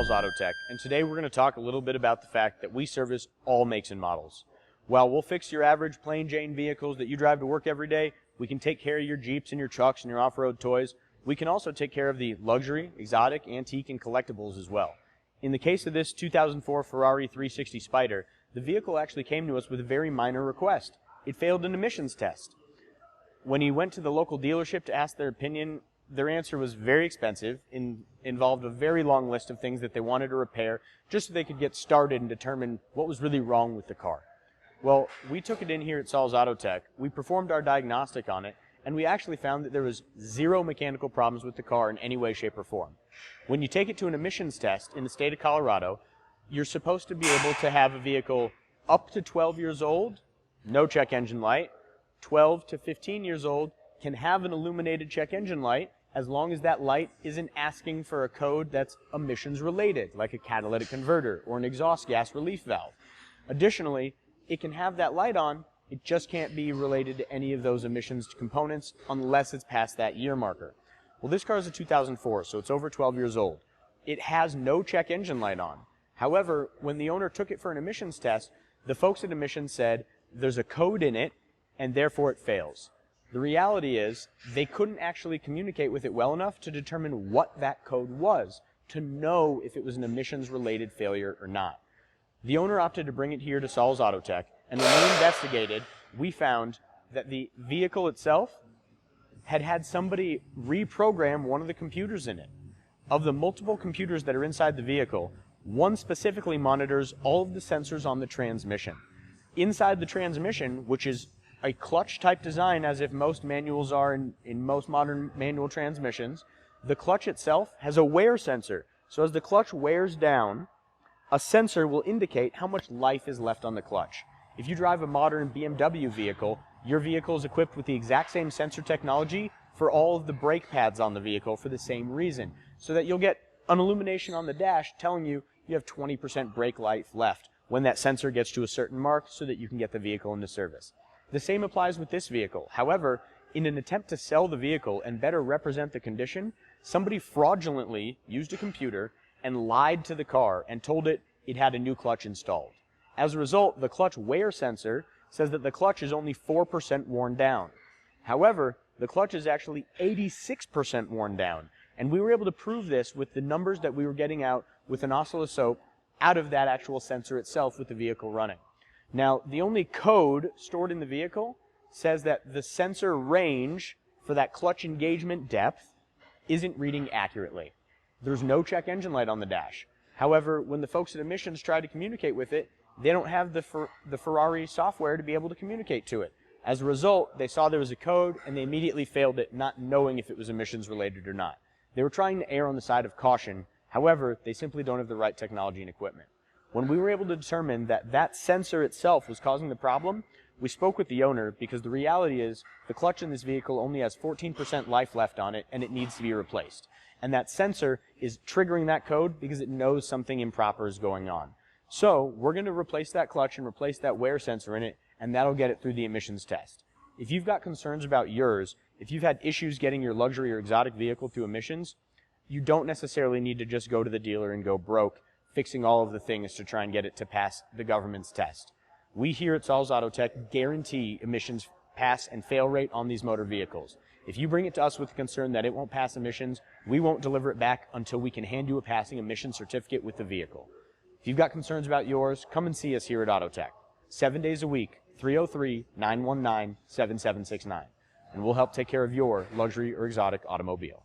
Saul's Autotek, and today we're going to talk a little bit about the fact that we service all makes and models. While we'll fix your average plain Jane vehicles that you drive to work every day, we can take care of your Jeeps and your trucks and your off-road toys. We can also take care of the luxury, exotic, antique, and collectibles as well. In the case of this 2004 Ferrari 360 Spider, the vehicle actually came to us with a very minor request. It failed an emissions test. When he went to the local dealership to ask their opinion, their answer was very expensive, involved a very long list of things that they wanted to repair just so they could get started and determine what was really wrong with the car. Well, we took it in here at Saul's Autotek, we performed our diagnostic on it, and we actually found that there was zero mechanical problems with the car in any way, shape, or form. When you take it to an emissions test in the state of Colorado, you're supposed to be able to have a vehicle up to 12 years old, no check engine light, 12 to 15 years old, can have an illuminated check engine light as long as that light isn't asking for a code that's emissions related, like a catalytic converter or an exhaust gas relief valve. Additionally, it can have that light on, it just can't be related to any of those emissions components unless it's past that year marker. Well, this car is a 2004, so it's over 12 years old. It has no check engine light on. However, when the owner took it for an emissions test, the folks at emissions said there's a code in it and therefore it fails. The reality is they couldn't actually communicate with it well enough to determine what that code was to know if it was an emissions related failure or not. The owner opted to bring it here to Saul's Autotek, and when we investigated, we found that the vehicle itself had somebody reprogram one of the computers in it. Of the multiple computers that are inside the vehicle, one specifically monitors all of the sensors on the transmission. Inside the transmission, which is a clutch type design as if most manuals are in most modern manual transmissions, the clutch itself has a wear sensor. So as the clutch wears down, a sensor will indicate how much life is left on the clutch. If you drive a modern BMW vehicle, your vehicle is equipped with the exact same sensor technology for all of the brake pads on the vehicle for the same reason, so that you'll get an illumination on the dash telling you you have 20% brake life left when that sensor gets to a certain mark so that you can get the vehicle into service. The same applies with this vehicle. However, in an attempt to sell the vehicle and better represent the condition, somebody fraudulently used a computer and lied to the car and told it it had a new clutch installed. As a result, the clutch wear sensor says that the clutch is only 4% worn down. However, the clutch is actually 86% worn down, and we were able to prove this with the numbers that we were getting out with an oscilloscope out of that actual sensor itself with the vehicle running. Now, the only code stored in the vehicle says that the sensor range for that clutch engagement depth isn't reading accurately. There's no check engine light on the dash. However, when the folks at emissions try to communicate with it, they don't have the Ferrari software to be able to communicate to it. As a result, they saw there was a code and they immediately failed it, not knowing if it was emissions related or not. They were trying to err on the side of caution. However, they simply don't have the right technology and equipment. When we were able to determine that that sensor itself was causing the problem, we spoke with the owner because the reality is the clutch in this vehicle only has 14% life left on it and it needs to be replaced. And that sensor is triggering that code because it knows something improper is going on. So we're going to replace that clutch and replace that wear sensor in it, and that'll get it through the emissions test. If you've got concerns about yours, if you've had issues getting your luxury or exotic vehicle through emissions, you don't necessarily need to just go to the dealer and go broke fixing all of the things to try and get it to pass the government's test. We here at Saul's Autotek guarantee emissions pass and fail rate on these motor vehicles. If you bring it to us with the concern that it won't pass emissions, we won't deliver it back until we can hand you a passing emissions certificate with the vehicle. If you've got concerns about yours, come and see us here at Autotek. 7 days a week, 303-919-7769. And we'll help take care of your luxury or exotic automobile.